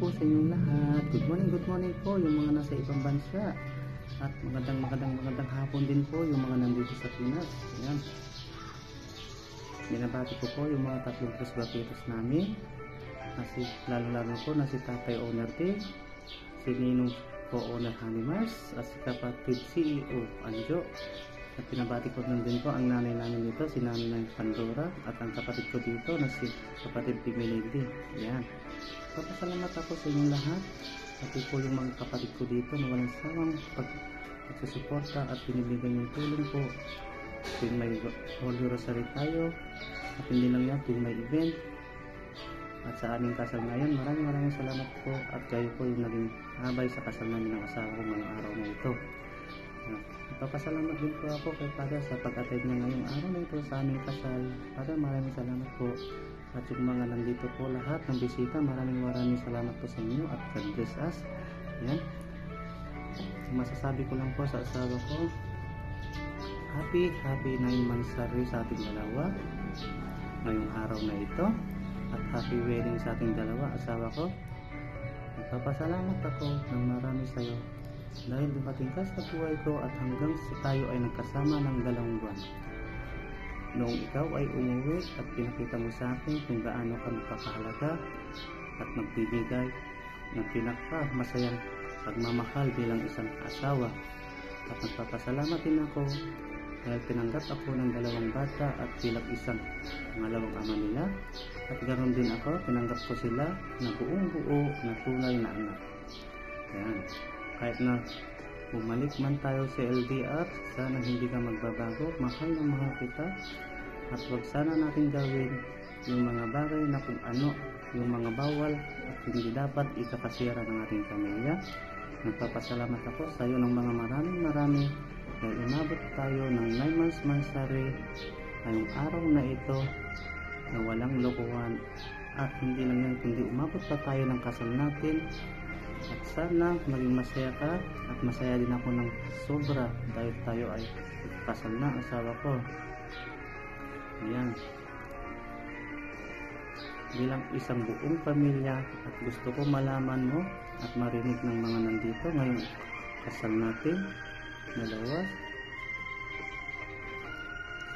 po sa inyong lahat. Good morning po yung mga nasa ibang bansa. At magandang hapon din po yung mga nandito sa Pinas. Ayan. Binabati ko po yung mga tatlong presbyteros namin. Lalo po na si Tatay Owner T, si Ninong Co-Owner Honey Mars, at si kapatid CEO Anjo. At pinabati ko din po ang nanay namin dito, si Nanay Pandora, at ang kapatid ko dito na si kapatid Timilady. Ayan. Papasalamat ako sa inyong lahat, pati po yung mga kapatid ko dito na walang sawang pagsusuporta at binibigyan yung tulong po. Tuwing may Holy Rosary tayo, at hindi lang yan, tuwing may event. At sa aming kasal ngayon, maraming salamat po, at kayo po yung naging abay sa kasal namin ng asawa ko ngayong araw na ito. Papasalamat din po ako kay Father sa pag-attend niya ngayong araw na ito sa aming kasal. Father, maraming salamat po. At yung mga nandito po lahat ng bisita, maraming salamat po sa inyo at God bless us. Yan. Masasabi ko lang po sa asawa ko, happy 9 months sa ating dalawa ngayong araw na ito, at happy wedding sa ating dalawa, asawa ko. Nagpapasalamat ako ng marami sa iyo dahil dumating ka sa buhay ko at hanggang tayo ay nagkasama ng 2 buwan. Noong ikaw ay umuwi at pinakita mo sa akin kung gaano ka magpapahalaga at magbibigay ng pinakamasayang pagmamahal bilang isang asawa. At nagpapasalamat din ako dahil tinanggap ako ng 2 bata at bilang isang pangalawang ama nila, at ganoon din ako, tinanggap ko sila na buong buo na tunay na anak. Ayan. Kahit na bumalik man tayo sa LDR, sana hindi ka magbabago. Mahal na mahal kita, at huwag sana natin gawin yung mga bagay na kung ano yung mga bawal at hindi dapat ikakasira ng ating pamilya. Nagpapasalamat ako sa iyo ng mga marami dahil umabot tayo ng 9 months mansari ngayong araw na ito na walang lokohan, at hindi lang yan kundi umabot pa tayo ng kasal natin. At sana maging masaya ka at masaya din ako ng sobra dahil tayo ay kasal na, asawa ko. Ayan. Bilang isang buong pamilya, at gusto ko malaman mo at marinig ng mga nandito ngayong kasal natin dalawa.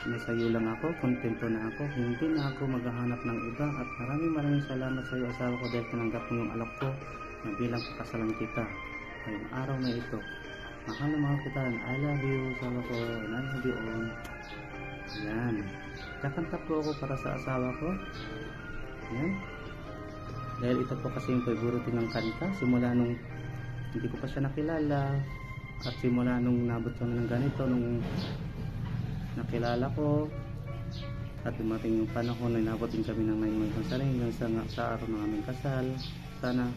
Nasayo lang ako, kontento na ako, hindi na ako maghahanap ng iba. At maraming salamat sa iyo, asawa ko, dahil tinanggap mo yung alok ko na bilang pakasalan kita ngayong araw na ito. Mahal na mahal kita, and I love you, asawa ko, and I love you all. Ayan. Kakanta po ako para sa asawa ko. Ayan. Dahil ito po kasi yung favorite ng kanta, simula nung hindi ko pa siya nakilala, at simula nung nabot kami ng ganito, nung nakilala ko, at dumating yung panahon na nabot din kami ng 9 months kasal hanggang sa araw ng aming kasal. Sana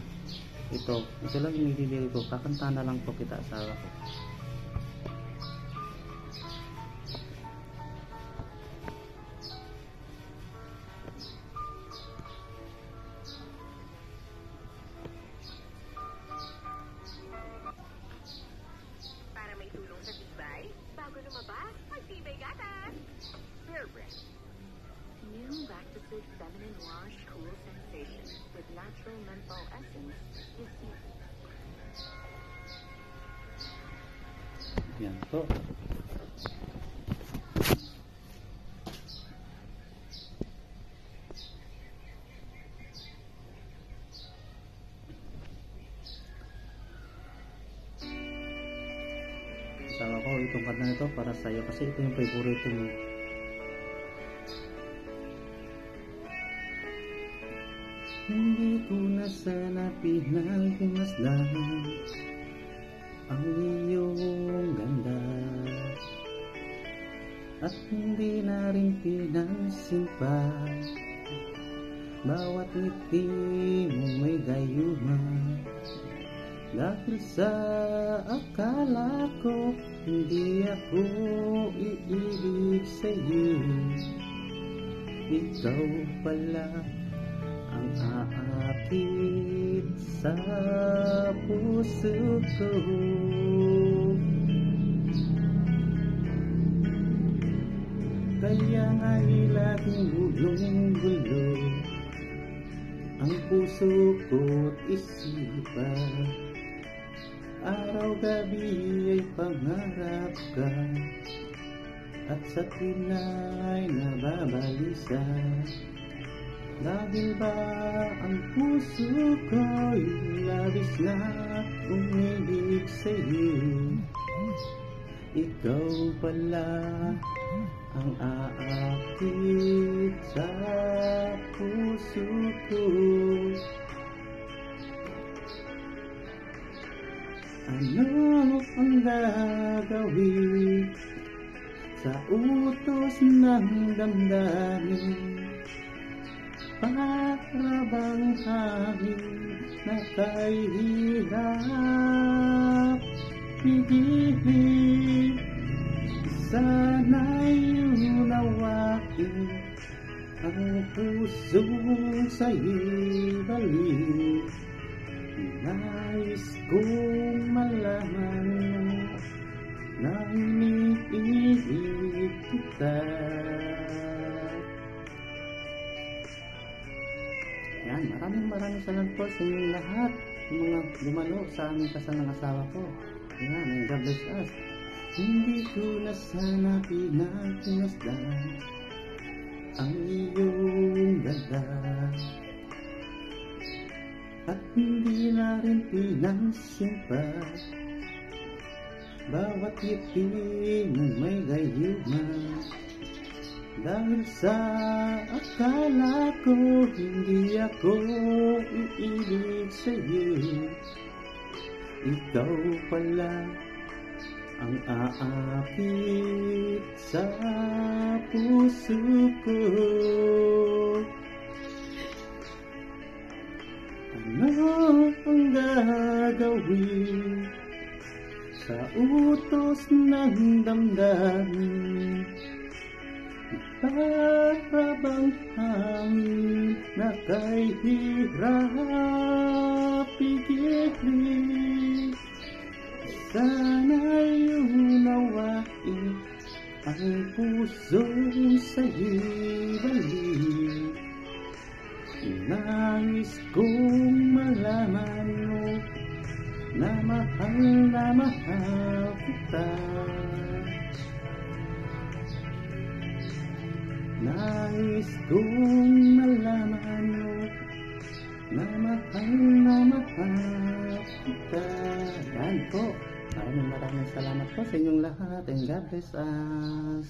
ito lang yung nililiri ko, kakanta na lang po kita, asawa ko. Para may tulong sa tibay, bago lumabas, magtibay gatas! Bear Brand. New Lactacid Feminine Wash Cool Sensation with natural menthol essence is Yan po. Asawa ko, itong kanta na ito para sa iyo kasi ito yung favorite mo. Hindi ko na sana pinagmasdan ang iyong ganda, at hindi na rin pinansin pa bawat ngiti mong may gayuma. Dahil sa akala ko hindi ako iibig sa'yo, ikaw pala ang aakit sa puso ko. Kaya nga'y laging gulong-gulo ang puso ko't isipan. Araw-gabi ay pangarap ka, at sa tina'y nababalisa. Dahil ba ang puso ko'y labis na umiibig sa'yo? Ikaw pala ang aakit sa puso ko. Ano ang gagawin sa utos ng damdamin? Para bang hangin na kahirap pigilin? Sana'y unawain ang pusong sa'yo'y balik. Nais kong malaman na iniibig kita. Yan, maraming salamat po sa inyong lahat, yung mga dumalo sa aming kasal ng asawa ko. Yan, and God bless us. Hindi ko na sana pinagmasdan ang iyong dala, at hindi na rin pinansin pa bawat ngiti mong may gayuma. Dahil sa akala ko hindi ako iibig sa'yo, ikaw pala ang aakit sa puso ko. Ano ang gagawin sa utos ng damdamin? Para bang hangin na kahirap pigilin? Sana'y unawain ang pusong sa'yo'y balik. Nais kong malaman mo na mahal kita. Nais kong malaman mo na mahal kita. Yan po. Maraming salamat po sa inyong lahat, and God bless us.